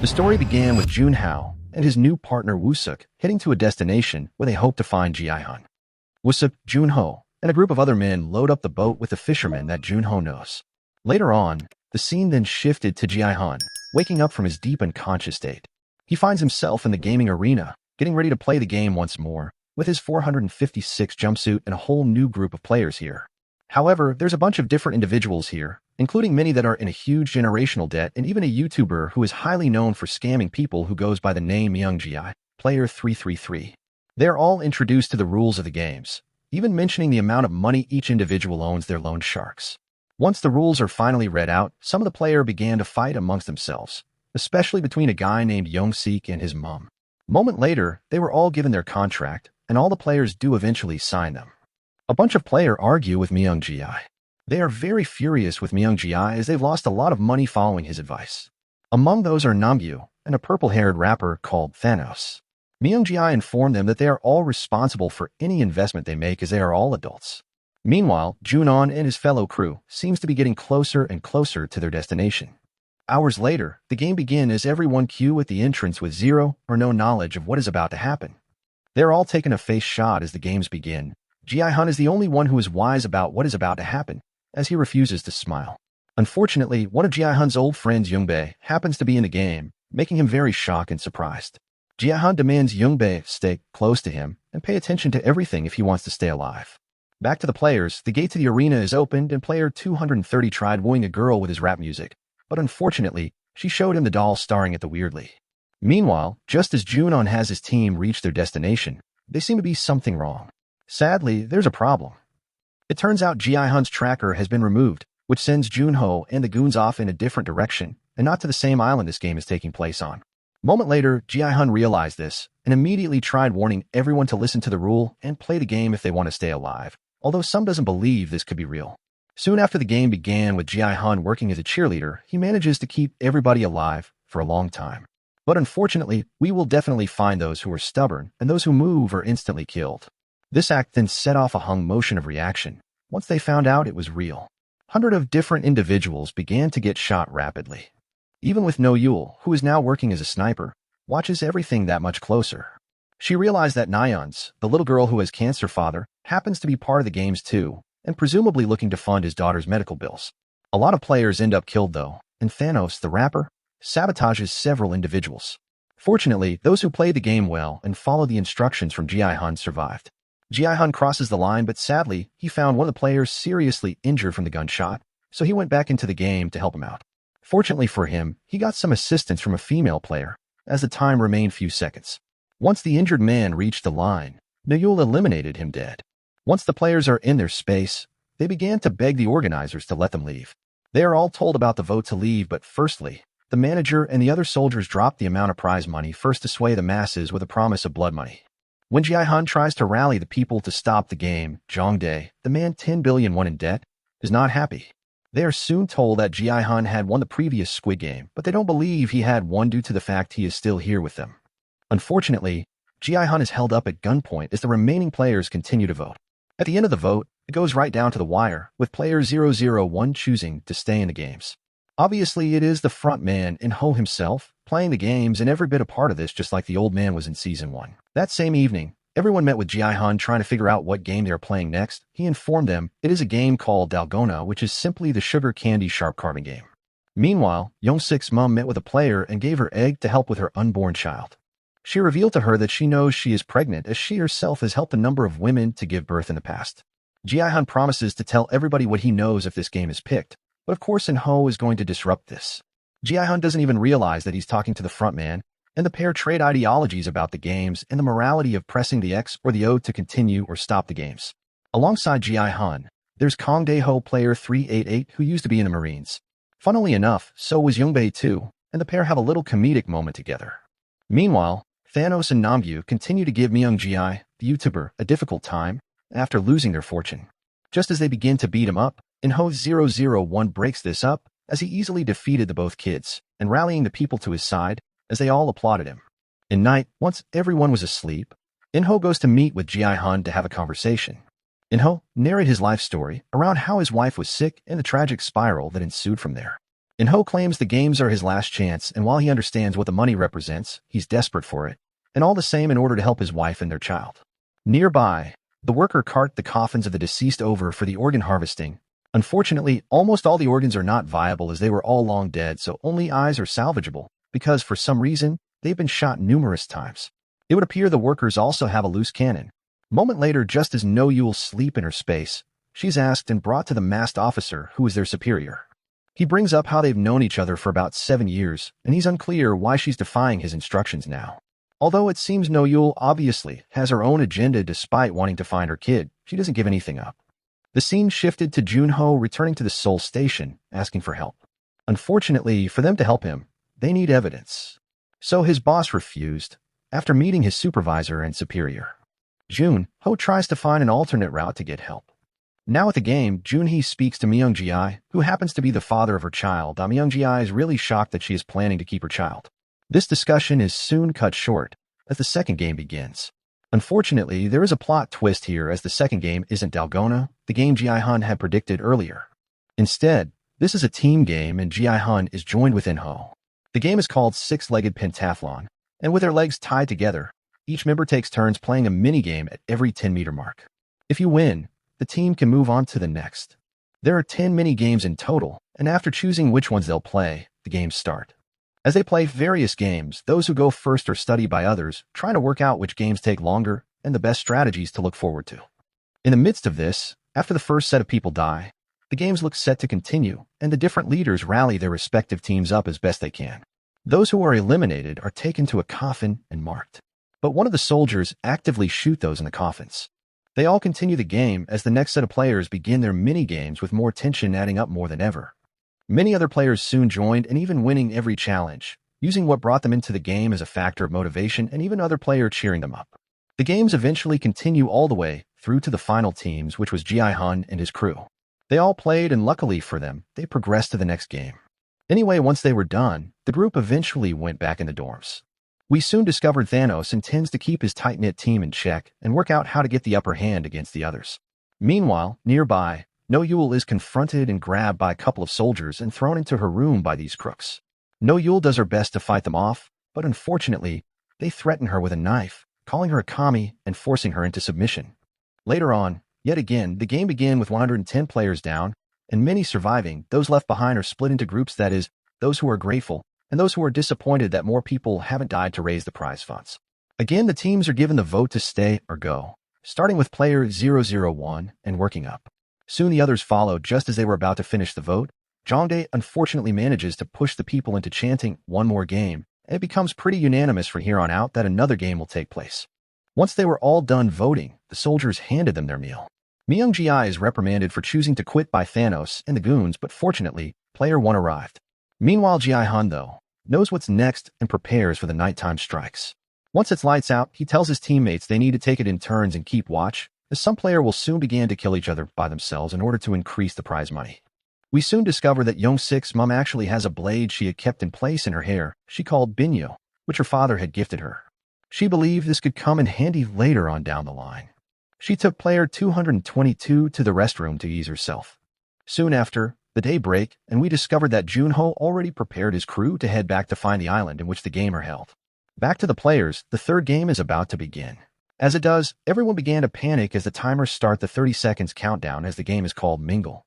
The story began with Jun-ho and his new partner Woo-suk heading to a destination where they hope to find Gi-hun. Woo-suk, Jun-ho, and a group of other men load up the boat with the fisherman that Jun-ho knows. Later on, the scene then shifted to Gi-hun, waking up from his deep unconscious state. He finds himself in the gaming arena, getting ready to play the game once more, with his 456 jumpsuit and a whole new group of players here. However, there's a bunch of different individuals here, including many that are in a huge generational debt and even a YouTuber who is highly known for scamming people who goes by the name Myung-gi, Player 333. They are all introduced to the rules of the games, even mentioning the amount of money each individual owns their loan sharks. Once the rules are finally read out, some of the players began to fight amongst themselves, especially between a guy named Young-sik and his mom. A moment later, they were all given their contract, and all the players do eventually sign them. A bunch of players argue with Myung-gi. They are very furious with Myung-gi as they've lost a lot of money following his advice. Among those are Namgyu and a purple-haired rapper called Thanos. Myung-gi informed them that they are all responsible for any investment they make as they are all adults. Meanwhile, Jun-ho and his fellow crew seems to be getting closer and closer to their destination. Hours later, the game begins as everyone queue at the entrance with zero or no knowledge of what is about to happen. They're all taking a face shot as the games begin. Gi-hun is the only one who is wise about what is about to happen, as he refuses to smile. Unfortunately, one of Gi-hun's old friends, Young-bae, happens to be in the game, making him very shocked and surprised. Gi-hun demands Young-bae stay close to him and pay attention to everything if he wants to stay alive. Back to the players, the gate to the arena is opened and player 230 tried wooing a girl with his rap music, but unfortunately, she showed him the doll staring at the weirdly. Meanwhile, just as Jun-ho has his team reach their destination, they seem to be something wrong. Sadly, there's a problem. It turns out Gi-hun's tracker has been removed, which sends Jun-ho and the goons off in a different direction, and not to the same island this game is taking place on. A moment later, Gi-hun realized this, and immediately tried warning everyone to listen to the rule and play the game if they want to stay alive, although some doesn't believe this could be real. Soon after the game began with Gi-hun working as a cheerleader, he manages to keep everybody alive for a long time. But unfortunately, we will definitely find those who are stubborn, and those who move are instantly killed. This act then set off a hung motion of reaction. Once they found out it was real, hundreds of different individuals began to get shot rapidly. Even with No Yule, who is now working as a sniper, watches everything that much closer. She realized that Nyons, the little girl who has cancer father, happens to be part of the games too, and presumably looking to fund his daughter's medical bills. A lot of players end up killed though, and Thanos, the rapper, sabotages several individuals. Fortunately, those who played the game well and followed the instructions from Gi-hun survived. Gi-hun crosses the line, but sadly, he found one of the players seriously injured from the gunshot, so he went back into the game to help him out. Fortunately for him, he got some assistance from a female player, as the time remained few seconds. Once the injured man reached the line, Nayul eliminated him dead. Once the players are in their space, they began to beg the organizers to let them leave. They are all told about the vote to leave, but firstly, the manager and the other soldiers drop the amount of prize money first to sway the masses with a promise of blood money. When Gi-hun tries to rally the people to stop the game, Jong-dae, the man 10 billion won in debt, is not happy. They are soon told that Gi-hun had won the previous Squid Game, but they don't believe he had won due to the fact he is still here with them. Unfortunately, Gi-hun is held up at gunpoint as the remaining players continue to vote. At the end of the vote, it goes right down to the wire, with player 001 choosing to stay in the games. Obviously, it is the front man, Jun-ho himself, playing the games and every bit a part of this just like the old man was in Season 1. That same evening, everyone met with Gi-hun trying to figure out what game they are playing next. He informed them it is a game called Dalgona, which is simply the sugar candy sharp carving game. Meanwhile, Young-sik's mom met with a player and gave her egg to help with her unborn child. She revealed to her that she knows she is pregnant as she herself has helped a number of women to give birth in the past. Gi-hun promises to tell everybody what he knows if this game is picked, but of course Jun-ho is going to disrupt this. Gi-hun doesn't even realize that he's talking to the front man, and the pair trade ideologies about the games and the morality of pressing the X or the O to continue or stop the games. Alongside Gi-hun, there's Kong Dae-ho player 388 who used to be in the Marines. Funnily enough, so was Young-bae too, and the pair have a little comedic moment together. Meanwhile, Thanos and Namgyu continue to give Myung-gi, the YouTuber, a difficult time after losing their fortune. Just as they begin to beat him up, Jun-ho 001 breaks this up as he easily defeated the both kids and rallying the people to his side as they all applauded him. In night, once everyone was asleep, Jun-ho goes to meet with Gi-hun to have a conversation. Jun-ho narrated his life story around how his wife was sick and the tragic spiral that ensued from there. In-ho claims the games are his last chance, and while he understands what the money represents, he's desperate for it, and all the same in order to help his wife and their child. Nearby, the worker cart the coffins of the deceased over for the organ harvesting. Unfortunately, almost all the organs are not viable as they were all long dead, so only eyes are salvageable, because for some reason, they've been shot numerous times. It would appear the workers also have a loose cannon. A moment later, just as No-Yul's sleep in her space, she's asked and brought to the masked officer, who is their superior. He brings up how they've known each other for about 7 years, and he's unclear why she's defying his instructions now. Although it seems No-Yul obviously has her own agenda despite wanting to find her kid, she doesn't give anything up. The scene shifted to Jun-ho returning to the Seoul station, asking for help. Unfortunately, for them to help him, they need evidence. So his boss refused, after meeting his supervisor and superior. Jun-ho tries to find an alternate route to get help. Now at the game, Jun-hee speaks to Myung-ji, who happens to be the father of her child. Myung-ji is really shocked that she is planning to keep her child. This discussion is soon cut short, as the second game begins. Unfortunately, there is a plot twist here as the second game isn't Dalgona, the game Gi-hun had predicted earlier. Instead, this is a team game and Gi-hun is joined with In-ho. The game is called Six-Legged Pentathlon, and with their legs tied together, each member takes turns playing a mini-game at every 10-meter mark. If you win, the team can move on to the next. There are 10 mini-games in total, and after choosing which ones they'll play, the games start. As they play various games, those who go first are studied by others, trying to work out which games take longer and the best strategies to look forward to. In the midst of this, after the first set of people die, the games look set to continue, and the different leaders rally their respective teams up as best they can. Those who are eliminated are taken to a coffin and marked. But one of the soldiers actively shoot those in the coffins. They all continue the game as the next set of players begin their mini-games with more tension adding up more than ever. Many other players soon joined and even winning every challenge, using what brought them into the game as a factor of motivation and even other players cheering them up. The games eventually continue all the way through to the final teams, which was Gi-hun and his crew. They all played and luckily for them, they progressed to the next game. Anyway, once they were done, the group eventually went back in the dorms. We soon discovered Thanos intends to keep his tight-knit team in check and work out how to get the upper hand against the others. Meanwhile, nearby, No-Yul is confronted and grabbed by a couple of soldiers and thrown into her room by these crooks. No-Yul does her best to fight them off, but unfortunately, they threaten her with a knife, calling her a commie and forcing her into submission. Later on, yet again, the game began with 110 players down, and many surviving. Those left behind are split into groups, that is, those who are grateful, and those who are disappointed that more people haven't died to raise the prize funds. Again, the teams are given the vote to stay or go, starting with player 001 and working up. Soon the others followed. Just as they were about to finish the vote, Jongdae unfortunately manages to push the people into chanting one more game, and it becomes pretty unanimous from here on out that another game will take place. Once they were all done voting, the soldiers handed them their meal. Myung-ji is reprimanded for choosing to quit by Thanos and the goons, but fortunately, player 1 arrived. Meanwhile, Gi-hun, though, knows what's next and prepares for the nighttime strikes. Once it's lights out, he tells his teammates they need to take it in turns and keep watch, as some player will soon begin to kill each other by themselves in order to increase the prize money. We soon discover that Young-sik's mom actually has a blade she had kept in place in her hair, she called Binyo, which her father had gifted her. She believed this could come in handy later on down the line. She took player 222 to the restroom to ease herself. Soon after, the day break, and we discovered that Jun-ho already prepared his crew to head back to find the island in which the game are held. Back to the players, the third game is about to begin. As it does, everyone began to panic as the timers start the 30 seconds countdown as the game is called Mingle.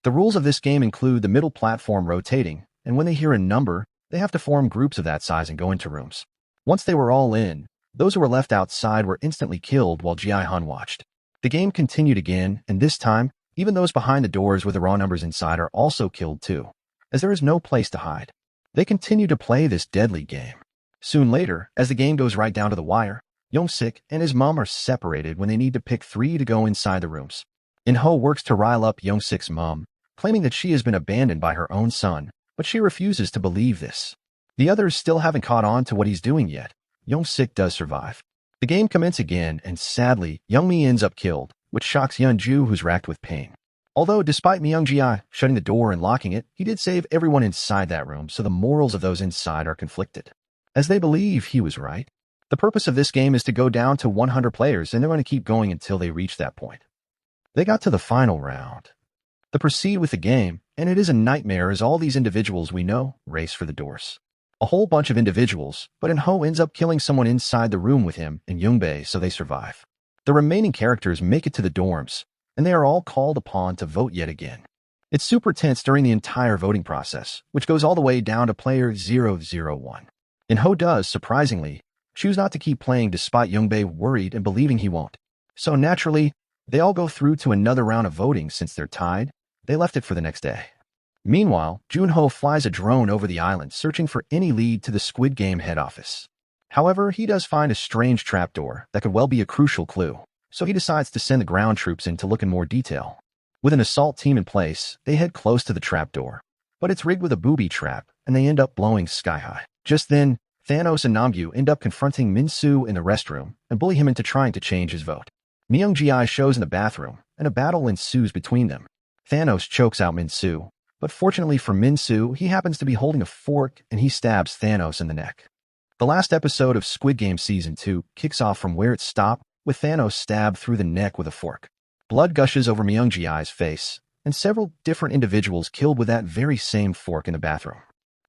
The rules of this game include the middle platform rotating, and when they hear a number, they have to form groups of that size and go into rooms. Once they were all in, those who were left outside were instantly killed while Gi-hun watched. The game continued again, and this time, even those behind the doors with the raw numbers inside are also killed too, as there is no place to hide. They continue to play this deadly game. Soon later, as the game goes right down to the wire, Young-sik and his mom are separated when they need to pick 3 to go inside the rooms. In-ho works to rile up Young-sik's mom, claiming that she has been abandoned by her own son, but she refuses to believe this. The others still haven't caught on to what he's doing yet. Young-sik does survive. The game commences again, and sadly, Young-mi ends up killed, which shocks Yeon-ju, who's racked with pain. Although, despite Myung-ji shutting the door and locking it, he did save everyone inside that room, so the morals of those inside are conflicted, as they believe he was right. The purpose of this game is to go down to 100 players, and they're going to keep going until they reach that point. They got to the final round. The They proceed with the game, and it is a nightmare as all these individuals we know race for the doors. A whole bunch of individuals, but Jun-ho ends up killing someone inside the room with him and Yoongbei, so they survive. The remaining characters make it to the dorms, and they are all called upon to vote yet again. It's super tense during the entire voting process, which goes all the way down to player 001. Jun-ho does, surprisingly, choose not to keep playing despite Yoongbei worried and believing he won't. So naturally, they all go through to another round of voting. Since they're tied, they left it for the next day. Meanwhile, Jun-ho flies a drone over the island searching for any lead to the Squid Game head office. However, he does find a strange trapdoor that could well be a crucial clue, so he decides to send the ground troops in to look in more detail. With an assault team in place, they head close to the trapdoor, but it's rigged with a booby trap, and they end up blowing sky high. Just then, Thanos and Namgyu end up confronting Min-soo in the restroom and bully him into trying to change his vote. Myung-ji shows in the bathroom, and a battle ensues between them. Thanos chokes out Min-soo, but fortunately for Min-soo, he happens to be holding a fork and he stabs Thanos in the neck. The last episode of Squid Game Season 2 kicks off from where it stopped, with Thanos stabbed through the neck with a fork. Blood gushes over Myung-ji's face, and several different individuals killed with that very same fork in the bathroom.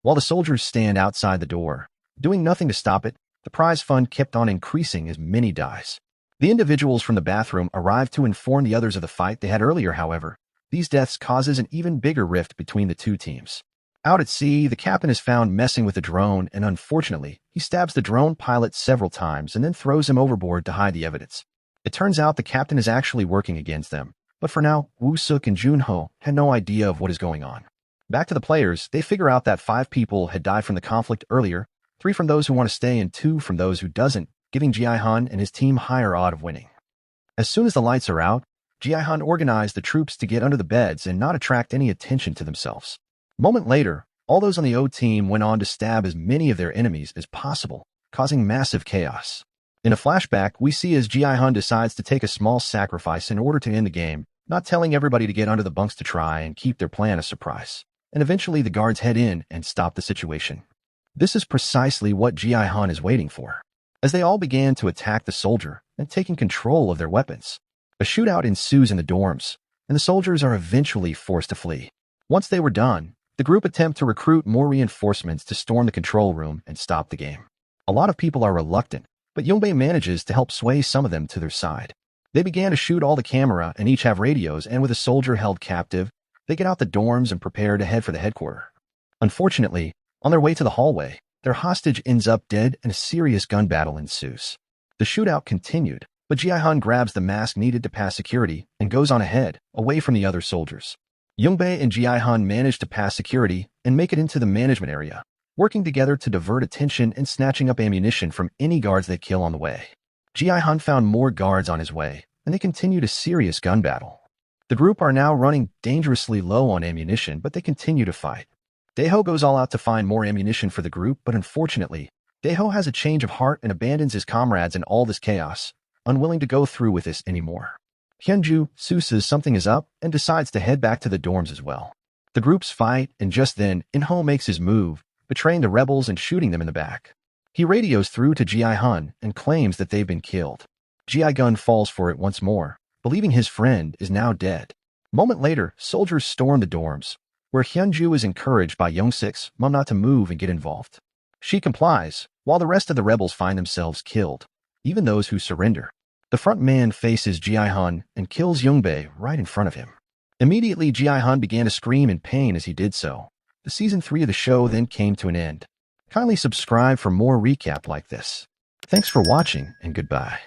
While the soldiers stand outside the door, doing nothing to stop it, the prize fund kept on increasing as many dies. The individuals from the bathroom arrive to inform the others of the fight they had earlier. However, these deaths causes an even bigger rift between the two teams. Out at sea, the captain is found messing with the drone, and unfortunately, he stabs the drone pilot several times and then throws him overboard to hide the evidence. It turns out the captain is actually working against them, but for now, Woo-suk and Jun-ho had no idea of what is going on. Back to the players, they figure out that 5 people had died from the conflict earlier, 3 from those who want to stay and 2 from those who doesn't, giving Gi-hun and his team higher odd of winning. As soon as the lights are out, Gi-hun organized the troops to get under the beds and not attract any attention to themselves. A moment later, all those on the O team went on to stab as many of their enemies as possible, causing massive chaos. In a flashback, we see as Gi-hun decides to take a small sacrifice in order to end the game, not telling everybody to get under the bunks to try and keep their plan a surprise. And eventually the guards head in and stop the situation. This is precisely what Gi-hun is waiting for, as they all began to attack the soldier and taking control of their weapons. A shootout ensues in the dorms, and the soldiers are eventually forced to flee. Once they were done, the group attempt to recruit more reinforcements to storm the control room and stop the game. A lot of people are reluctant, but Yoongbei manages to help sway some of them to their side. They began to shoot all the camera and each have radios, and with a soldier held captive, they get out the dorms and prepare to head for the headquarters. Unfortunately, on their way to the hallway, their hostage ends up dead and a serious gun battle ensues. The shootout continued, but Gi-hun grabs the mask needed to pass security and goes on ahead, away from the other soldiers. Yoongbei and Gi-hun manage to pass security and make it into the management area, working together to divert attention and snatching up ammunition from any guards they kill on the way. Gi-hun found more guards on his way, and they continued a serious gun battle. The group are now running dangerously low on ammunition, but they continue to fight. Dae-ho goes all out to find more ammunition for the group, but unfortunately, Dae-ho has a change of heart and abandons his comrades in all this chaos, unwilling to go through with this anymore. Hyunju says something is up and decides to head back to the dorms as well. The groups fight, and just then, Jun-ho makes his move, betraying the rebels and shooting them in the back. He radios through to Gi-hun and claims that they've been killed. Gi-hun falls for it once more, believing his friend is now dead. A moment later, soldiers storm the dorms, where Hyunju is encouraged by Young-sik's mom not to move and get involved. She complies, while the rest of the rebels find themselves killed, even those who surrender. The front man faces Gi-hun and kills Yoongbei right in front of him. Immediately, Gi-hun began to scream in pain as he did so. The season 3 of the show then came to an end. Kindly subscribe for more recap like this. Thanks for watching, and goodbye.